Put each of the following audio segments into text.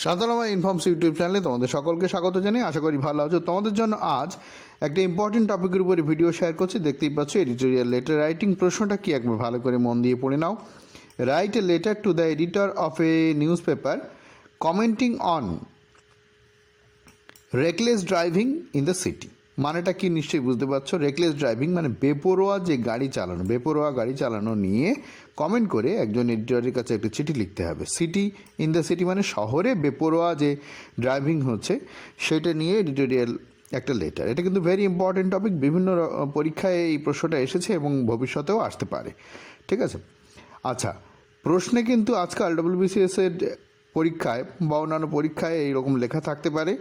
সান্তানাময় informs YouTube চ্যানেলে তোমাদের সকলকে স্বাগত জানাই। আশা করি ভালো আছো। তোমাদের জন্য আজ একটা ইম্পর্টেন্ট টপিকের উপরে ভিডিও শেয়ার করছি। দেখতেই পাচ্ছ এডিটোরিয়াল লেটার রাইটিং। প্রশ্নটা কি একবার ভালো করে মন দিয়ে পড়ে নাও। Write a letter to the editor of a newspaper commenting on reckless driving in the city. মানেটা কি নিশ্চয়ই বুঝতে পারছো। রেকলেস ড্রাইভিং মানে বেপরোয়া যে গাড়ি চালানো, বেপরোয়া গাড়ি চালানো নিয়ে কমেন্ট করে একজন এডিটরের কাছে একটা চিঠি লিখতে হবে। সিটি ইন দ্য সিটি মানে শহরে বেপরোয়া যে ড্রাইভিং হচ্ছে সেটা নিয়ে এডিটোরিয়াল একটা লেটার। এটা কিন্তু ভেরি ইম্পর্টেন্ট টপিক। বিভিন্ন পরীক্ষায় এই প্রশ্নটা এসেছে এবং ভবিষ্যতেও আসতে পারে। ঠিক আছে, আচ্ছা, প্রশ্নে কিন্তু আজকাল W.B.B.S.E এর পরীক্ষায় বা অন্যান্য পরীক্ষায় এইরকম লেখা থাকতে পারে,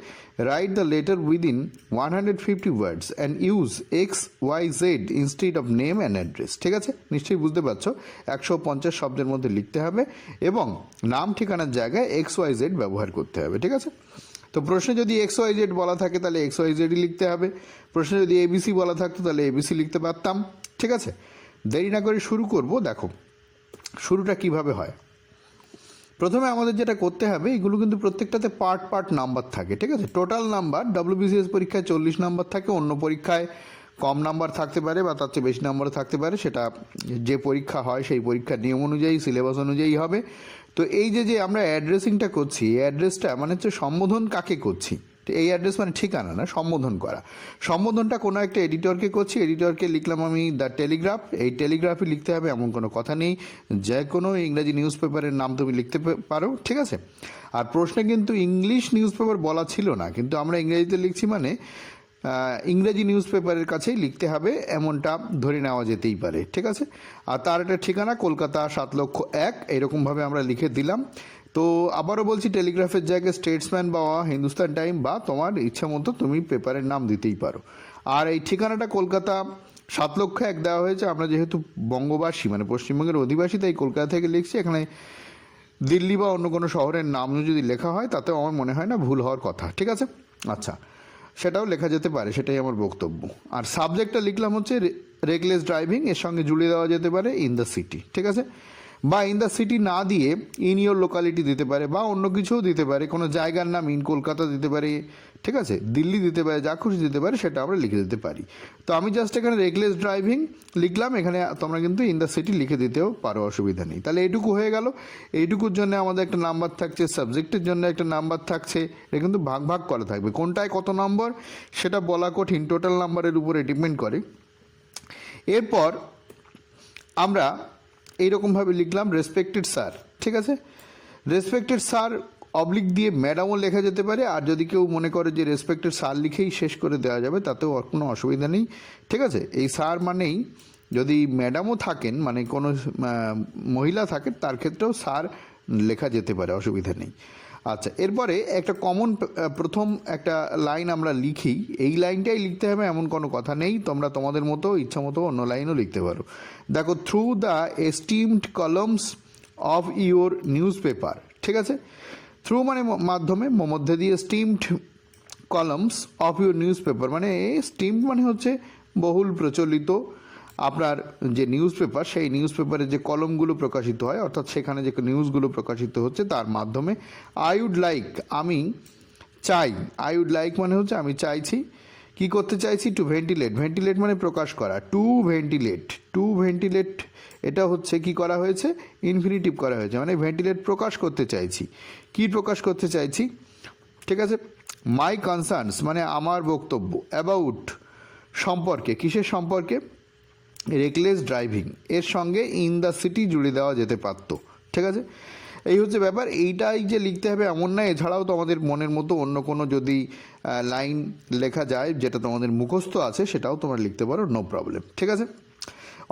write the letter within 150 words and use XYZ instead of name and address. ঠিক আছে, নিশ্চয়ই বুঝতে পারছো 150 শব্দের মধ্যে লিখতে হবে এবং নাম ঠিকানার জায়গায় XYZ ব্যবহার করতে হবে। ঠিক আছে, তো প্রশ্নে যদি XYZ বলা থাকে তাহলে XYZই লিখতে হবে। প্রশ্নে যদি ABC বলা থাকতো তাহলে ABC লিখতে পারতাম। ঠিক আছে, দেরি না করে শুরু করব। দেখো শুরুটা কিভাবে হয়। প্রথমে আমাদের যেটা করতে হবে, এগুলো কিন্তু প্রত্যেকটাতে পার্ট নাম্বার থাকে। ঠিক আছে, টোটাল নাম্বার W.B.B.S.E পরীক্ষায় 40 নাম্বার থাকে, অন্য পরীক্ষায় কম নাম্বার থাকতে পারে বা তার চেয়ে বেশি নাম্বার থাকতে পারে। সেটা যে পরীক্ষা হয় সেই পরীক্ষার নিয়ম অনুযায়ী, সিলেবাস অনুযায়ী হবে। তো এই যে আমরা অ্যাড্রেসিংটা করছি, এই অ্যাড্রেসটা মানে হচ্ছে সম্বোধন কাকে করছি। এই অ্যাড্রেস মানে ঠিকানা না, সম্বোধন করা। সম্বোধনটা কোনো একটা এডিটরকে করছি। এডিটরকে লিখলাম আমি দ্য টেলিগ্রাফ। এই টেলিগ্রাফই লিখতে হবে এমন কোনো কথা নেই। যে কোনো ইংরাজি নিউজ পেপারের নাম তুমি লিখতে পারো। ঠিক আছে, আর প্রশ্নে কিন্তু ইংলিশ নিউজ পেপার বলা ছিল না, কিন্তু আমরা ইংরেজিতে লিখছি মানে ইংরেজি নিউজ পেপারের কাছেই লিখতে হবে এমনটা ধরে নেওয়া যেতেই পারে। ঠিক আছে, আর তার একটা ঠিকানা কলকাতা 7,01,000 এরকমভাবে আমরা লিখে দিলাম। তো আবারও বলছি, টেলিগ্রাফের জায়গায় স্টেটসম্যান বা হিন্দুস্তান টাইম বা তোমার ইচ্ছা মতো তুমি পেপারের নাম দিতেই পারো। আর এই ঠিকানাটা কলকাতা 7,01,000 দেওয়া হয়েছে। আমরা যেহেতু বঙ্গবাসী মানে পশ্চিমবঙ্গের অধিবাসী, তাই কলকাতা থেকে লিখছি। এখানে দিল্লি বা অন্য কোনো শহরের নাম যদি লেখা হয় তাতেও আমার মনে হয় না ভুল হওয়ার কথা। ঠিক আছে, আচ্ছা, সেটাও লেখা যেতে পারে, সেটাই আমার বক্তব্য। আর সাবজেক্টটা লিখলাম হচ্ছে রেকলেস ড্রাইভিং, এর সঙ্গে জুড়ে দেওয়া যেতে পারে ইন দ্য সিটি। ঠিক আছে, বা ইন দ্য সিটি না দিয়ে ইন ইয়োর লোকালিটি দিতে পারে বা অন্য কিছুও দিতে পারে, কোনো জায়গার নাম ইন কলকাতা দিতে পারে। ঠিক আছে, দিল্লি দিতে পারে, যা খুশি দিতে পারে সেটা আমরা লিখে দিতে পারি। তো আমি জাস্ট এখানে রেকলেস ড্রাইভিং লিখলাম, এখানে তোমরা কিন্তু ইন দ্য সিটি লিখে দিতেও পারো, অসুবিধা নেই। তাহলে এইটুকু হয়ে গেল। এইটুকুর জন্য আমাদের একটা নাম্বার থাকছে, সাবজেক্টের জন্য একটা নাম্বার থাকছে। এটা কিন্তু ভাগ করা থাকবে, কোনটায় কত নম্বর সেটা বলা কঠিন, টোটাল নাম্বারের উপরে ডিপেন্ড করে। এরপর আমরা এইরকমভাবে লিখলাম রেসপেক্টেড স্যার। ঠিক আছে, রেসপেক্টেড স্যার অবলিক দিয়ে ম্যাডামও লেখা যেতে পারে। আর যদি কেউ মনে করে যে রেসপেক্টেড স্যার লিখেই শেষ করে দেওয়া যাবে, তাতেও কোনো অসুবিধা নেই। ঠিক আছে, এই স্যার মানেই যদি ম্যাডামও থাকেন মানে কোনো মহিলা থাকেন তার ক্ষেত্রেও স্যার লেখা যেতে পারে, অসুবিধা নেই। আচ্ছা, এরপরে একটা কমন প্রথম একটা লাইন আমরা লিখি, এই লাইনটাই লিখতে হবে এমন কোনো কথা নেই। তোমরা তোমাদের মতো ইচ্ছা মতো অন্য লাইনও লিখতে পারো। দেখো, through the esteemed columns of your news paper. ঠিক আছে, থ্রু মানে মাধ্যমে, মধ্যে দিয়ে steamed columns of your news paper মানে স্টিমড মানে হচ্ছে বহুল প্রচলিত আপনার যে নিউজ পেপার, সেই নিউজ পেপারে যে কলমগুলো প্রকাশিত হয়, অর্থাৎ সেখানে যে নিউজগুলো প্রকাশিত হচ্ছে তার মাধ্যমে। আই উড লাইক আমি চাই, আই উড লাইক মানে হচ্ছে আমি চাইছি, কি করতে চাইছি, টু ভেন্টিলেট, ভেন্টিলেট মানে প্রকাশ করা, টু ভেন্টিলেট, টু ভেন্টিলেট এটা হচ্ছে কি করা হয়েছে, ইনফিনিটিভ করা হয়েছে, মানে ভেন্টিলেট প্রকাশ করতে চাইছি। কি প্রকাশ করতে চাইছি? ঠিক আছে, মাই কনসার্নস মানে আমার বক্তব্য, অ্যাবাউট সম্পর্কে, কিসের সম্পর্কে, রেকলেস ড্রাইভিং, এর সঙ্গে ইন দ্য সিটি জুড়ে দেওয়া যেতে পারত। ঠিক আছে, এই হচ্ছে ব্যাপার। এইটাই যে লিখতে হবে এমন না, এছাড়াও তোমাদের মনের মতো অন্য কোনো যদি লাইন লেখা যায় যেটা তোমাদের মুখস্থ আছে সেটাও তোমরা লিখতে পারো, নো প্রবলেম। ঠিক আছে,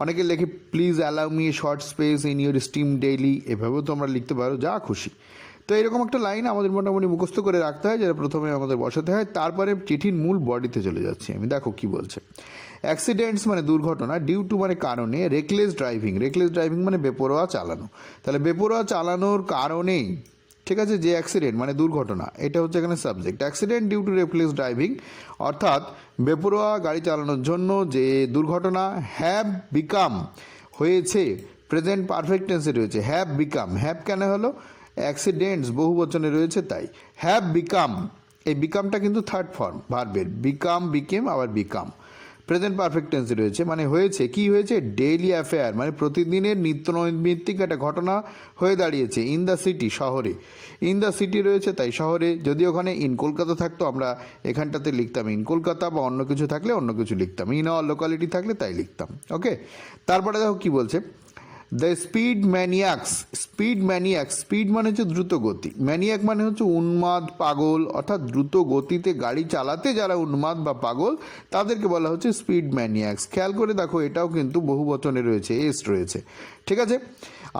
অনেকে লেখে please allow me short space in your steam daily, এভাবেও তোমরা লিখতে পারো, যা খুশি। তো এরকম একটা লাইন আমাদের মোটামুটি মুখস্থ করে রাখতে হয়, যেটা প্রথমে আমাদের বসাতে হয়। তারপরে চিঠির মূল বডিতে চলে যাচ্ছি আমি। দেখো কি বলছে, অ্যাক্সিডেন্টস মানে দুর্ঘটনা, ডিউ টু মানে কারণে, রেকলেস ড্রাইভিং, রেকলেস ড্রাইভিং মানে বেপরোয়া চালানো। তাহলে বেপরোয়া চালানোর কারণেই, ঠিক আছে, যে অ্যাক্সিডেন্ট মানে দুর্ঘটনা, এটা হচ্ছে এখানে subject. Accident due to reckless driving অর্থাৎ বেপরোয়া গাড়ি চালানোর জন্য যে দুর্ঘটনা, হ্যাভ বিকাম হয়েছে, প্রেজেন্ট পারফেক্ট টেন্সে রয়েছে, হ্যাভ বিকাম। হ্যাভ কেন হলো, অ্যাক্সিডেন্টস বহু বচনে রয়েছে তাই। হ্যাভ বিকাম, এই বিকামটা কিন্তু থার্ড ফর্ম ভার্বের, বিকাম বিকেম আবার বিকাম। প্রেজেন্ট পারফেক্ট টেন্সে রয়েছে, মানে হয়েছে, কি হয়েছে, ডেইলি অ্যাফেয়ার মানে প্রতিদিনের নিত্য নৈমিত্তিক একটা ঘটনা হয়ে দাঁড়িয়েছে। ইন দ্য সিটি শহরে, ইন দ্য সিটি রয়েছে তাই শহরে, যদি ওখানে ইন কলকাতা থাকতো আমরা এখানটাতে লিখতাম ইন কলকাতা, বা অন্য কিছু থাকলে অন্য কিছু লিখতাম, ইন আওয়ার লোকালিটি থাকলে তাই লিখতাম। ওকে, তারপরে দেখো কি বলছে, দ্য স্পিড ম্যানিয়াক্স, স্পিড ম্যানিয়াক্স, স্পিড মানে হচ্ছে দ্রুত গতি, ম্যানিয়াক মানে হচ্ছে উন্মাদ পাগল, অর্থাৎ দ্রুত গতিতে গাড়ি চালাতে যারা উন্মাদ বা পাগল তাদেরকে বলা হচ্ছে স্পিড ম্যানিয়াক্স। খেয়াল করে দেখো এটাও কিন্তু বহু বচনে রয়েছে, এস রয়েছে, ঠিক আছে।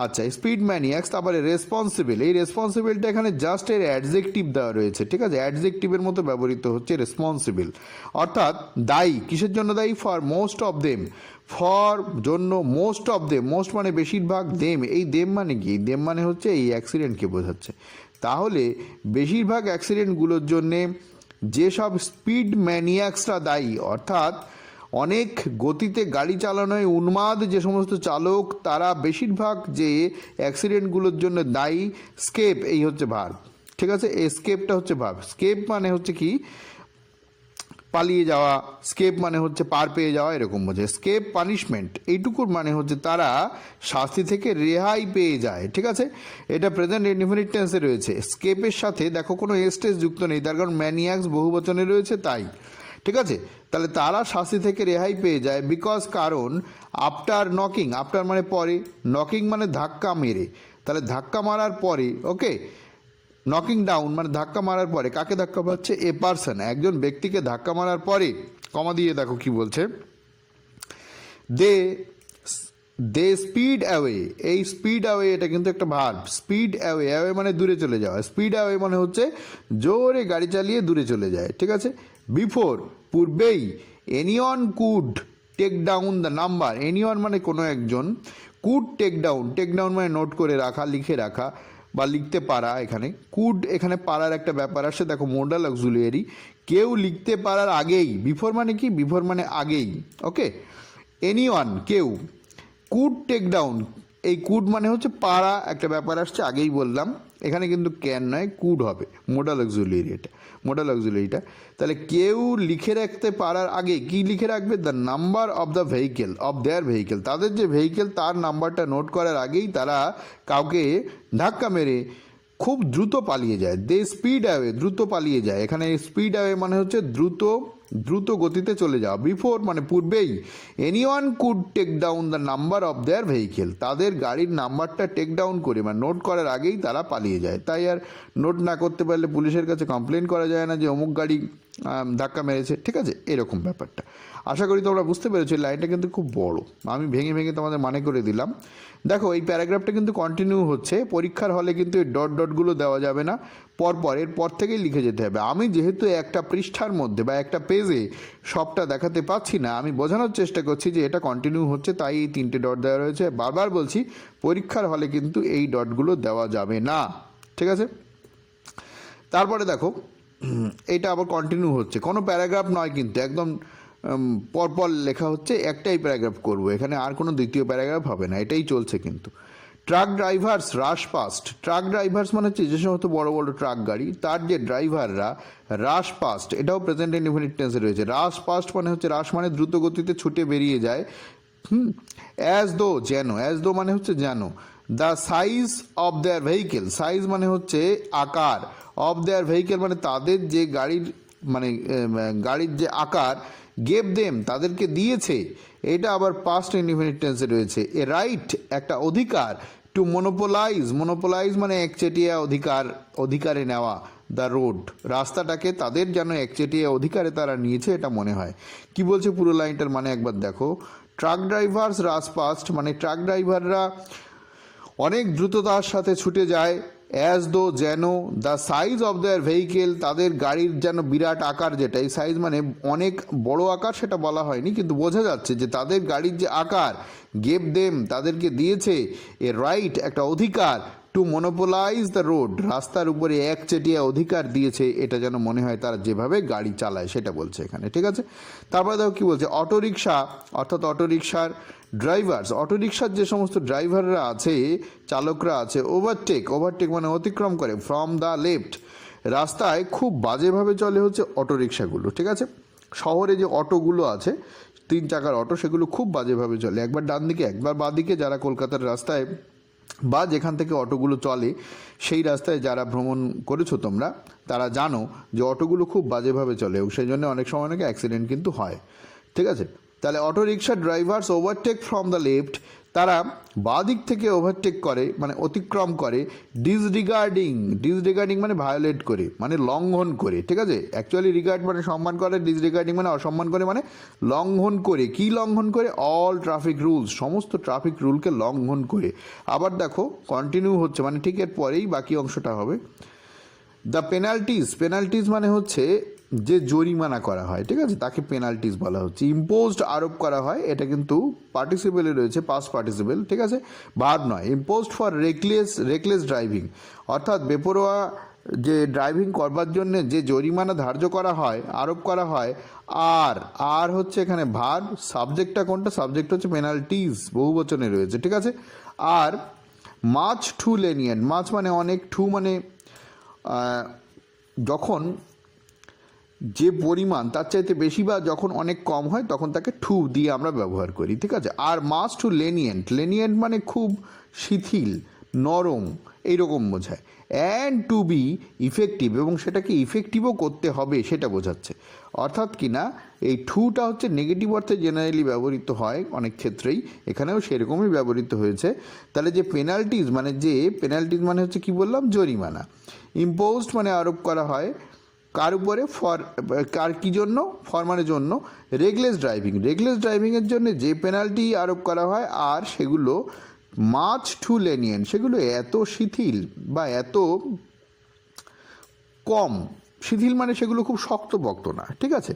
আচ্ছা, স্পিড ম্যানিয়াক্স। তারপরে রেসপন্সিবল, এই রেসপন্সিবলটা এখানে জাস্ট এর অ্যাডজেক্টিভ দেওয়া রয়েছে, ঠিক আছে, অ্যাডজেক্টিভের মতো ব্যবহৃত হচ্ছে রেসপন্সিবল, অর্থাৎ দায়ী। কিসের জন্য দায়ী? For most of them, for জন্য, মোস্ট অফ দেম, মোস্ট মানে বেশিরভাগ, দেম, এই দেম মানে কি? দেম মানে হচ্ছে এই অ্যাক্সিডেন্টকে বোঝাচ্ছে। তাহলে বেশিরভাগ অ্যাক্সিডেন্টগুলোর জন্যে যেসব স্পিড ম্যানিয়াক্সরা দায়ী, অর্থাৎ অনেক গতিতে গাড়ি চালানোয় উন্মাদ যে সমস্ত চালক, তারা বেশিরভাগ যে অ্যাক্সিডেন্টগুলোর জন্য দায়ী। স্কেপ, এই হচ্ছে ভার্ব, ঠিক আছে, এই স্কেপটা হচ্ছে ভার্ব। স্কেপ মানে হচ্ছে কি? পালিয়ে যাওয়া, স্কেপ মানে হচ্ছে পার পেয়ে যাওয়া, এরকম বোঝে। স্কেপ পানিশমেন্ট, এইটুকুর মানে হচ্ছে তারা শাস্তি থেকে রেহাই পেয়ে যায়, ঠিক আছে। এটা প্রেজেন্ট ইনডিফিনিট টেন্সে রয়েছে। স্কেপের সাথে দেখো কোনো এসটেস যুক্ত নেই, তার কারণ ম্যানিয়াক্স বহু বচনে রয়েছে তাই, ঠিক আছে। তাহলে তারা শাস্তি থেকে রেহাই পেয়ে যায় বিকজ, কারণ, আফটার নকিং, আফটার মানে পরে, নকিং মানে ধাক্কা মেরে, তাহলে ধাক্কা মারার পরে, ওকে, নকিং ডাউন মানে ধাক্কা মারার পরে, কাকে ধাক্কা মারছে? এ পারসন, একজন ব্যক্তিকে ধাক্কা মারার পরে, কমা দিয়ে দেখো কি বলছে, দে দে স্পিড অ্যাওয়ে, এই স্পিড অ্যাওয়ে এটা কিন্তু একটা ভার্ব। স্পিড অ্যাওয়ে, অ্যাওয়ে মানে দূরে চলে যাওয়া, স্পিড অ্যাওয়ে মানে হচ্ছে জোরে গাড়ি চালিয়ে দূরে চলে যায়, ঠিক আছে। বিফোর পূর্বেই, anyone could take down the number, anyone মানে কোনো একজন, could take down, take down মানে নোট করে রাখা, লিখে রাখা বা লিখতে পারা। এখানে কুড, এখানে পারার একটা ব্যাপার আসছে, দেখো মোডাল অক্সিলিয়ারি, কেউ লিখতে পারার আগেই, বিফোর মানে কি? বিফোর মানে আগেই, ওকে। এনিওয়ান কেউ, কুড টেক ডাউন, এই কুড মানে হচ্ছে পারা, একটা ব্যাপার আসছে, আগেই বললাম, এখানে কিন্তু ক্যান নয় কুড হবে, মোডাল অক্সিলিয়ারি, এটা মোডাল অক্সিলিয়ারিটা। তাহলে কেউ লিখে রাখতে পারার আগে কি লিখে রাখবে? The number of the vehicle, of their vehicle, তাদের যে ভেহিকেল তার নাম্বারটা নোট করার আগেই তারা কাউকে ধাক্কা মেরে খুব দ্রুত পালিয়ে যায়। দে স্পিড অ্যাওয়ে, দ্রুত পালিয়ে যায়, এখানে স্পিড অ্যাওয়ে মানে হচ্ছে দ্রুত, দ্রুত গতিতে চলে যাওয়া। বিফোর মানে পূর্বেই, anyone could take down the number of their vehicle, তাদের গাড়ির নাম্বারটা টেক ডাউন করে মানে নোট করার আগেই তারা পালিয়ে যায়। তাই আর নোট না করতে পারলে পুলিশের কাছে কমপ্লেন করা যায় না যে অমুক গাড়ি ধাক্কা মেরেছে, ঠিক আছে, এরকম ব্যাপারটা। আশা করি তোমরা বুঝতে পেরেছো। লাইনটা কিন্তু খুব বড়, আমি ভেঙে ভেঙে তোমাদের মানে করে দিলাম। দেখো এই প্যারাগ্রাফটা কিন্তু কন্টিনিউ হচ্ছে, পরীক্ষার হলে কিন্তু এই ডট ডটগুলো দেওয়া যাবে না, পরপর এরপর থেকেই লিখে যেতে হবে। আমি যেহেতু একটা পৃষ্ঠার মধ্যে বা একটা পেজে সবটা দেখাতে পাচ্ছি না, আমি বোঝানোর চেষ্টা করছি যে এটা কন্টিনিউ হচ্ছে, তাই এই 3টে ডট দেওয়া রয়েছে। বারবার বলছি, পরীক্ষার হলে কিন্তু এই ডটগুলো দেওয়া যাবে না, ঠিক আছে। তারপরে দেখো এটা আবার কন্টিনিউ হচ্ছে, কোনো প্যারাগ্রাফ নয় কিন্তু, একদম পরপর লেখা হচ্ছে, একটাই প্যারাগ্রাফ করব এখানে, আর কোনো দ্বিতীয় প্যারাগ্রাফ হবে না, এটাই চলছে কিন্তু। ট্রাক ড্রাইভার্স রাশ পাস্ট, ট্রাক ড্রাইভার্স মানে হচ্ছে যে সমস্ত বড় বড় ট্রাক গাড়ি তার যে ড্রাইভাররা রাশ পাস্ট, এটাও প্রেজেন্ট ইনডিফিনিট টেন্সে রয়েছে। রাশ পাস্ট মানে হচ্ছে, রাশ মানে দ্রুত গতিতে ছুটে বেরিয়ে যায়, অ্যাজ দো যেন, অ্যাজ দো মানে হচ্ছে যেন। The size of their vehicle, size মানে হচ্ছে আকার, অফ দেয়ার ভেহিকেল মানে তাদের যে গাড়ির, মানে গাড়ির যে আকার, গেভ দেম তাদেরকে দিয়েছে, এটা আবার পাস্ট ইনডিফিনিট টেন্সে রয়েছে। এ রাইট একটা অধিকার, টু মনোপোলাইজ, মনোপোলাইজ মানে একচেটিয়া অধিকার, অধিকারে নেওয়া, দ্য রোড রাস্তাটাকে তাদের যেন একচেটিয়া অধিকারে তারা নিয়েছে, এটা মনে হয়। কি বলছে পুরো লাইনটার মানে একবার দেখো, ট্রাক ড্রাইভার্স রাশ পাস্ট মানে ট্রাক ড্রাইভাররা অনেক দ্রুততার সাথে ছুটে যায়, অ্যাজ দো যেন, the size of their vehicle তাদের গাড়ির যেন বিরাট আকার, যেটা এই সাইজ মানে অনেক বড় আকার সেটা বলা হয়নি, কিন্তু বোঝা যাচ্ছে যে তাদের গাড়ির যে আকার, গেভ দেম তাদেরকে দিয়েছে, এ রাইট একটা অধিকার, টু মনোপোলাইজ দ্য রোড, রাস্তার উপরে একচেটিয়া অধিকার দিয়েছে, এটা যেন মনে হয় তারা যেভাবে গাড়ি চালায় সেটা বলছে এখানে, ঠিক আছে। তারপরে দেখো কী বলছে, অটোরিকশা অর্থাৎ অটোরিকশার ড্রাইভার্স, অটোরিকশার যে সমস্ত ড্রাইভাররা আছে, চালকরা আছে, ওভারটেক মানে অতিক্রম করে, ফ্রম দ্য লেফট, রাস্তায় খুব বাজেভাবে চলে হচ্ছে অটোরিকশাগুলো, ঠিক আছে। শহরে যে অটোগুলো আছে 3 চাকার অটো, সেগুলো খুব বাজেভাবে চলে, একবার ডান দিকে একবার বাঁ দিকে। যারা কলকাতার রাস্তায় বা যেখান থেকে অটোগুলো চলে সেই রাস্তায় যারা ভ্রমণ করেছো তোমরা, তারা জানো যে অটোগুলো খুব বাজেভাবে চলে এবং সেই জন্য অনেক সময় অনেকে অ্যাক্সিডেন্ট কিন্তু হয়, ঠিক আছে। তাহলে auto rickshaw drivers overtake from the left, তারা বাঁ দিক থেকে ওভারটেক করে মানে অতিক্রম করে, ডিসরিগার্ডিং মানে ভায়োলেট করে মানে লঙ্ঘন করে, ঠিক আছে। অ্যাকচুয়ালি রিগার্ড মানে সম্মান করে, ডিসরিগার্ডিং মানে অসম্মান করে, মানে লঙ্ঘন করে। কি লঙ্ঘন করে? অল ট্রাফিক রুলস, সমস্ত ট্রাফিক রুলকে লঙ্ঘন করে। আবার দেখো কন্টিনিউ হচ্ছে, মানে ঠিক এর পরেই বাকি অংশটা হবে। দ্য পেনাল্টিজ মানে হচ্ছে যে জরিমানা করা হয়, ঠিক আছে, তাকে পেনাল্টিজ বলা হচ্ছে। ইম্পোজড আরোপ করা হয়, এটা কিন্তু পার্টিসিপেলে রয়েছে, পাস্ট পার্টিসিপেল, ঠিক আছে, ভার্ব নয়। ইম্পোজড ফর রেকলেস ড্রাইভিং, অর্থাৎ বেপরোয়া যে ড্রাইভিং করবার জন্য যে জরিমানা ধার্য করা হয়, আরোপ করা হয়। আর হচ্ছে এখানে ভার্ব, সাবজেক্টটা কোনটা? সাবজেক্ট হচ্ছে পেনাল্টিজ, বহু বচনে রয়েছে, ঠিক আছে। আর মাচ টু লেনিয়েন্ট, মাচ মানে অনেক, টু মানে যখন যে পরিমাণ তার চাইতে বেশি বা যখন অনেক কম হয় তখন তাকে টু দিয়ে আমরা ব্যবহার করি, ঠিক আছে। আর মাস টু লেনিয়েন্ট মানে খুব শিথিল, নরম, এইরকম বোঝায়। অ্যান্ড টু বি ইফেক্টিভ, এবং সেটাকে ইফেক্টিভও করতে হবে সেটা বোঝাচ্ছে। অর্থাৎ কি না, এই টুটা হচ্ছে নেগেটিভ অর্থে জেনারেলি ব্যবহৃত হয় অনেক ক্ষেত্রেই, এখানেও সেরকমই ব্যবহৃত হয়েছে। তাহলে যে পেনাল্টিজ মানে হচ্ছে কি বললাম, জরিমানা। ইম্পোজড মানে আরোপ করা হয়, কার উপরে? কার কি জন্য? ফর মানে জন্য। রেগলেস ড্রাইভিংয়ের জন্য যে পেনাল্টি আরোপ করা হয়, আর সেগুলো মাচ টু লেনিয়েন্ট, সেগুলো এত শিথিল বা এত কম। শিথিল মানে সেগুলো খুব শক্তপোক্ত না, ঠিক আছে,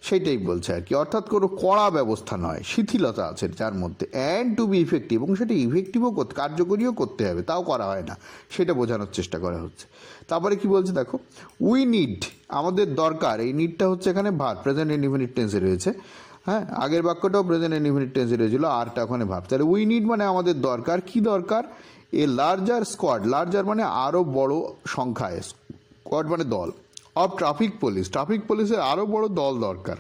সেইটাই বলছে আর কি। অর্থাৎ কোনো কড়া ব্যবস্থা নয়, শিথিলতা আছে যার মধ্যে। অ্যান্ড টু বি ইফেক্টিভ, এবং সেটা ইফেক্টিভও কার্যকরীও করতে হবে, তাও করা হয় না, সেটা বোঝানোর চেষ্টা করা হচ্ছে। তারপরে কি বলছে দেখো, উই নিড আমাদের দরকার, এই নিডটা হচ্ছে এখানে ভার্ব, প্রেজেন্ট ইনডিফিনিট টেন্সে রয়েছে। হ্যাঁ, আগের বাক্যটাও প্রেজেন্ট ইনডিফিনিট টেন্সে রয়েছিল, আরটা ওখানে ভার্ব। তাহলে উই নিড মানে আমাদের দরকার, কি দরকার? এ লার্জার স্কোয়াড, লার্জার মানে আরও বড় সংখ্যায়, স্কোয়াড মানে দল, অফ ট্রাফিক পুলিশের আরও বড় দল দরকার।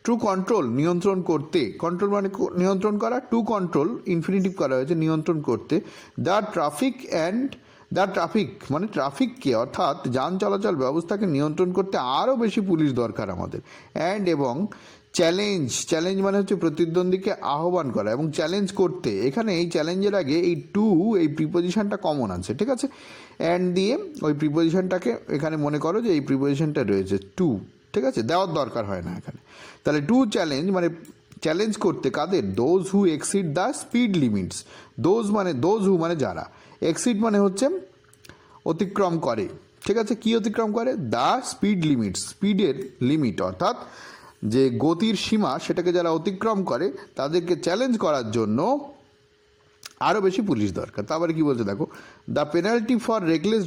টু কন্ট্রোল নিয়ন্ত্রণ করতে, কন্ট্রোল মানে নিয়ন্ত্রণ করা, টু কন্ট্রোল ইনফিনিটিভ করা হয়েছে, নিয়ন্ত্রণ করতে। দ্য ট্রাফিক মানে ট্রাফিককে, অর্থাৎ যান চলাচল ব্যবস্থাকে নিয়ন্ত্রণ করতে আরও বেশি পুলিশ দরকার আমাদের। এবং চ্যালেঞ্জ মানে হচ্ছে প্রতিদ্বন্দ্বীকে আহ্বান করা এবং চ্যালেঞ্জ করতে। এখানে এই চ্যালেঞ্জের আগে এই টু, এই প্রিপোজিশনটা কমন আছে, ঠিক আছে। অ্যান্ড দিয়ে ওই প্রিপোজিশনটাকে এখানে মনে করো যে এই প্রিপোজিশনটা রয়েছে টু, ঠিক আছে, দেওয়ার দরকার হয় না এখানে। তাহলে টু চ্যালেঞ্জ মানে চ্যালেঞ্জ করতে কাদের? Those who exceed the speed limits. Those who মানে যারা, এক্সিড মানে হচ্ছে অতিক্রম করে, ঠিক আছে। কি অতিক্রম করে? দ্য স্পিড লিমিটস, স্পিডের লিমিট অর্থাৎ যে গতির সীমা, সেটাকে যারা অতিক্রম করে তাদেরকে চ্যালেঞ্জ করার জন্য আরও বেশি পুলিশ দরকার। তারপরে কি বলছে দেখো, দ্য পেনাল্টি ফর রেকলেস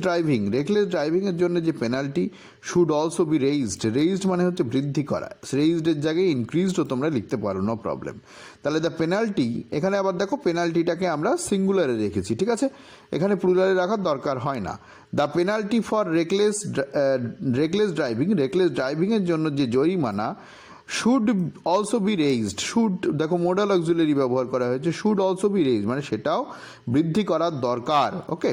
ড্রাইভিংয়ের জন্য যে penalty should also be raised মানে হচ্ছে বৃদ্ধি করা, রেইজডের জায়গায় ইনক্রিজডও তোমরা লিখতে পারো, নো প্রবলেম। তাহলে দ্য পেনাল্টি, এখানে আবার দেখো পেনাল্টিটাকে আমরা সিঙ্গুলারে রেখেছি, ঠিক আছে, এখানে প্লুরালে রাখার দরকার হয় না। দ্য পেনাল্টি ফর রেকলেস ড্রাইভিংয়ের জন্য যে জরিমানা should also be raised, should দেখো মোডাল অক্সিলারি ব্যবহার করা হয়েছে, শুড অলসো বি রেইজড মানে সেটাও বৃদ্ধি করার দরকার। ওকে,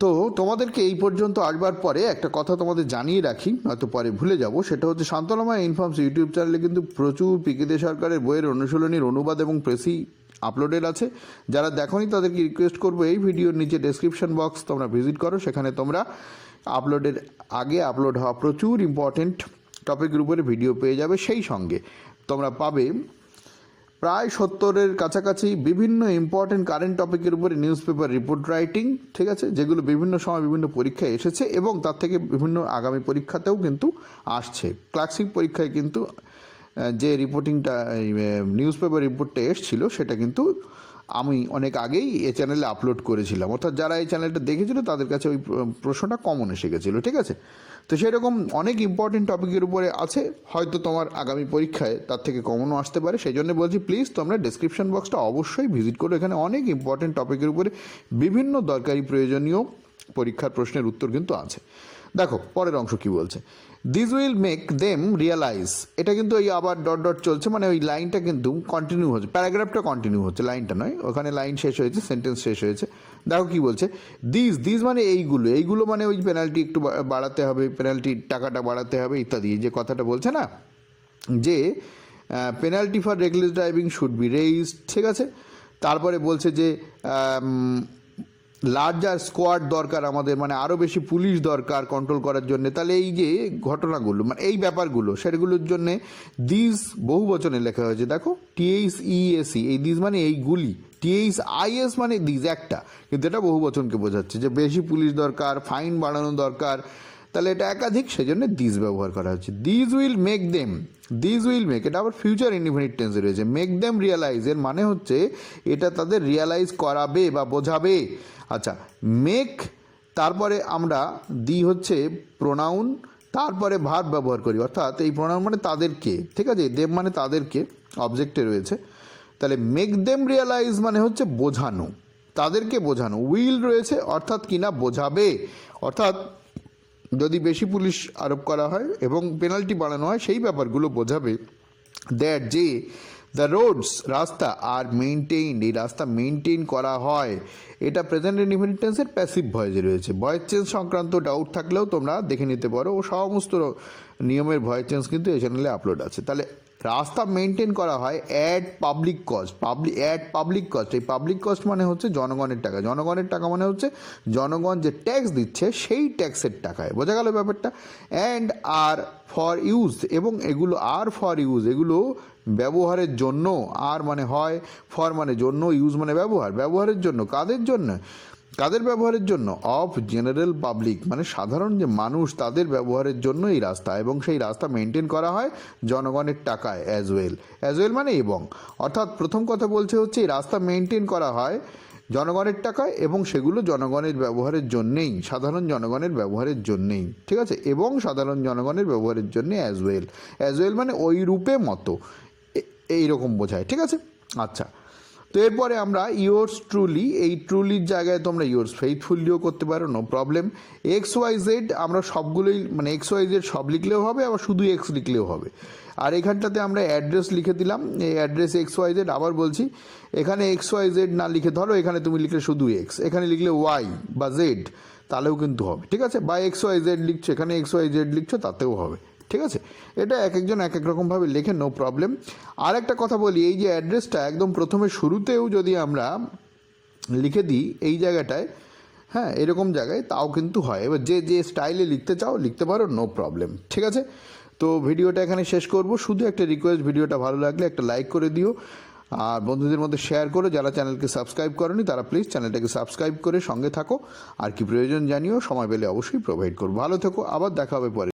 তো তোমাদেরকে এই পর্যন্ত আসবার পরে একটা কথা তোমাদের জানিয়ে রাখি, হয়তো পরে ভুলে যাব, সেটা হচ্ছে শান্তনাময় ইনফর্মস ইউটিউব চ্যানেলে কিন্তু প্রচুর পিকে সরকারের বইয়ের অনুশীলনীর অনুবাদ এবং প্রেসি আপলোডেড আছে। যারা দেখোনি তাদেরকে রিকোয়েস্ট করবো এই ভিডিওর নিচে ডেসক্রিপশন বক্স তোমরা ভিজিট করো, সেখানে তোমরা আপলোডের আগে আপলোড হওয়া প্রচুর ইম্পর্টেন্ট টপিকের উপরে ভিডিও পেয়ে যাবে। সেই সঙ্গে তোমরা পাবে প্রায় 70-এর কাছাকাছি বিভিন্ন ইম্পর্টেন্ট কারেন্ট টপিকের উপরে নিউজ পেপার রিপোর্ট রাইটিং, ঠিক আছে, যেগুলো বিভিন্ন সময় বিভিন্ন পরীক্ষায় এসেছে এবং তার থেকে বিভিন্ন আগামী পরীক্ষাতেও কিন্তু আসছে। ক্লাসিক পরীক্ষায় কিন্তু যে রিপোর্টিংটা নিউজ পেপার রিপোর্টটা এসেছিলো সেটা কিন্তু আমি অনেক আগেই এই চ্যানেলে আপলোড করেছিলাম, অর্থাৎ যারা এই চ্যানেলটা দেখেছিল তাদের কাছে ওই প্রশ্নটা কমন এসে গেছিলো, ঠিক আছে। তো সেরকম অনেক ইম্পর্টেন্ট টপিকের উপরে আছে, হয়তো তোমার আগামী পরীক্ষায় তার থেকে কমনও আসতে পারে। সেই জন্য বলছি প্লিজ তোমরা ডেসক্রিপশন বক্সটা অবশ্যই ভিজিট করো, এখানে অনেক ইম্পর্টেন্ট টপিকের উপরে বিভিন্ন দরকারি প্রয়োজনীয় পরীক্ষার প্রশ্নের উত্তর কিন্তু আছে। দেখো পরের অংশ কি বলছে, this will make them realise, এটা কিন্তু এই আবার ডট ডট চলছে, মানে ওই লাইনটা কিন্তু কন্টিনিউ হচ্ছে, প্যারাগ্রাফটা কন্টিনিউ হচ্ছে, লাইনটা নয়, ওখানে লাইন শেষ হয়েছে, সেন্টেন্স শেষ হয়েছে। দেখো কি বলছে, দিস মানে এইগুলো মানে ওই পেনাল্টি একটু বাড়াতে হবে, পেনাল্টির টাকাটা বাড়াতে হবে ইত্যাদি, যে কথাটা বলছে না যে penalty for reckless driving should be raised, ঠিক আছে। তারপরে বলছে যে লার্জার স্কোয়াড দরকার আমাদের, মানে আরও বেশি পুলিশ দরকার কন্ট্রোল করার জন্য। তাহলে এই যে ঘটনাগুলো মানে এই ব্যাপারগুলো সেগুলোর জন্যে দিস বহু বচনে লেখা হয়েছে। দেখো THESE, এই দিস মানে এইগুলি, THIS মানে দিস একটা, কিন্তু এটা বহু বচনকে বোঝাচ্ছে যে বেশি পুলিশ দরকার, ফাইন বাড়ানো দরকার, তাহলে এটা একাধিক, সেজন্য দিস ব্যবহার করা হচ্ছে। This will make them, this will make, এটা আবার ফিউচার ইনডিফিনিট টেন্সে রয়েছে। মেক দেম রিয়ালাইজ এর মানে হচ্ছে এটা তাদের রিয়ালাইজ করাবে বা বোঝাবে। আচ্ছা, মেক, তারপরে আমরা হচ্ছে প্রোনাউন, তারপরে ভার্ব ব্যবহার করি, অর্থাৎ এই প্রোনাউন মানে তাদেরকে, ঠিক আছে, দেম মানে তাদেরকে, অবজেক্টে রয়েছে। তাহলে মেক দেম রিয়ালাইজ মানে হচ্ছে বোঝানো, তাদেরকে বোঝানো। উইল রয়েছে অর্থাৎ কিনা বোঝাবে, অর্থাৎ যদি বেশি পুলিশ আরোপ করা হয় এবং পেনাল্টি বাড়ানো হয় সেই ব্যাপারগুলো বোঝাবে। দ্যাট যে দ্য রোডস, রাস্তা আর মেনটেইনড, এই রাস্তা মেনটেইন করা হয়, এটা প্রেজেন্ট ইনডিফিনিট টেন্সের প্যাসিভ ভয়েসে রয়েছে। ভয়েস চেঞ্জ সংক্রান্ত ডাউট থাকলেও তোমরা দেখে নিতে পারো, ও সমস্ত নিয়মের ভয়েস চেঞ্জ কিন্তু এই চ্যানেলে আপলোড আছে। তাহলে রাস্তা মেনটেন করা হয় at public cost, public cost, এই পাবলিক কস্ট মানে হচ্ছে জনগণের টাকা, জনগণের টাকা মানে হচ্ছে জনগণ যে ট্যাক্স দিচ্ছে সেই ট্যাক্সের টাকায়, বোঝা গেল ব্যাপারটা। অ্যান্ড আর ফর ইউজ, এবং এগুলো আর ফর ইউজ, এগুলো ব্যবহারের জন্য, আর মানে হয়, ফর মানে জন্য, ইউজ মানে ব্যবহার, ব্যবহারের জন্য, কাদের জন্য, কাদের ব্যবহারের জন্য, অফ জেনারেল পাবলিক মানে সাধারণ যে মানুষ তাদের ব্যবহারের জন্য এই রাস্তা, এবং সেই রাস্তা মেনটেন করা হয় জনগণের টাকায়। অ্যাজ ওয়েল মানে এবং, অর্থাৎ প্রথম কথা বলছে হচ্ছে এই রাস্তা মেনটেন করা হয় জনগণের টাকায় এবং সেগুলো জনগণের ব্যবহারের জন্যেই, সাধারণ জনগণের ব্যবহারের জন্যেই, ঠিক আছে, এবং সাধারণ জনগণের ব্যবহারের জন্যে অ্যাজ ওয়েল মানে ওই রূপে মতো, এইরকম বোঝায়, ঠিক আছে। আচ্ছা, তো এরপরে আমরা ইয়োর্স ট্রুলি, এই ট্রুলির জায়গায় তোমরা ইয়োর্স ফেইথফুলিও করতে পারো, নো প্রবলেম। XYZ আমরা সবগুলোই মানে XYZ সব লিখলেও হবে, আবার শুধু X লিখলেও হবে। আর এখানটাতে আমরা অ্যাড্রেস লিখে দিলাম, এই অ্যাড্রেস XYZ, আবার বলছি এখানে XYZ না লিখে, ধরো এখানে তুমি লিখলে শুধু X, এখানে লিখলে Y বা Z, তাহলেও কিন্তু হবে, ঠিক আছে। বা XYZ লিখছো, এখানে XYZ লিখছো, তাতেও হবে, ঠিক আছে। এটা এক একজন এক এক রকমভাবে লেখে, নো প্রবলেম। আর একটা কথা বলি, এই যে অ্যাড্রেসটা একদম প্রথমে শুরুতেও যদি আমরা লিখে দিই এই জায়গাটায়, হ্যাঁ এরকম জায়গায়, তাও কিন্তু হয়। এবার যে যে স্টাইলে লিখতে চাও লিখতে পারো, নো প্রবলেম, ঠিক আছে। তো ভিডিওটা এখানে শেষ করব, শুধু একটা রিকোয়েস্ট, ভিডিওটা ভালো লাগলে একটা লাইক করে দিও, আর বন্ধুদের মধ্যে শেয়ার করো। যারা চ্যানেলকে সাবস্ক্রাইব করোনি তারা প্লিজ চ্যানেলটাকে সাবস্ক্রাইব করে সঙ্গে থাকো। আর কি প্রয়োজন জানিও, সময় পেলে অবশ্যই প্রোভাইড করবো। ভালো থেকো, আবার দেখা হবে পরে।